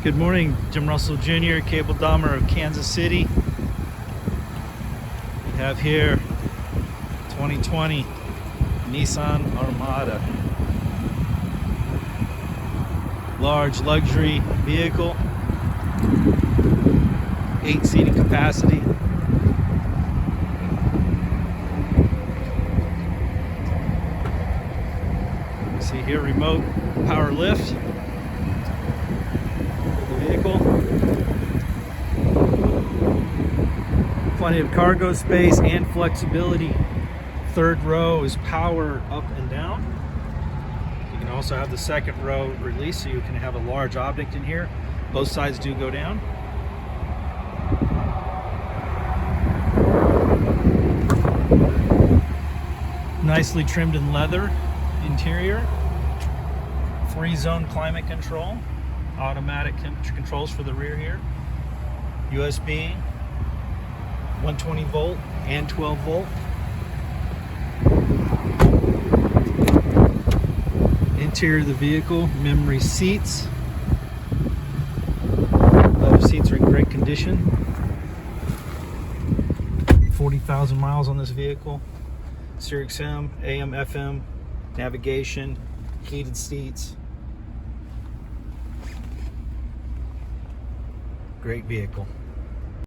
Good morning, Jim Russell Jr., Cable Dahmer of Kansas City. We have here 2020 Nissan Armada. Large luxury vehicle, 8 seating capacity. See here, remote power lift. Vehicle. Plenty of cargo space and flexibility. Third row is power up and down. You can also have the second row release so you can have a large object in here. Both sides do go down. Nicely trimmed in leather interior. 3-zone climate control. Automatic temperature controls for the rear here. USB, 120 volt and 12 volt. Interior of the vehicle, memory seats. Leather seats are in great condition. 40,000 miles on this vehicle. Stereo XM, AM, FM, navigation, heated seats. Great vehicle.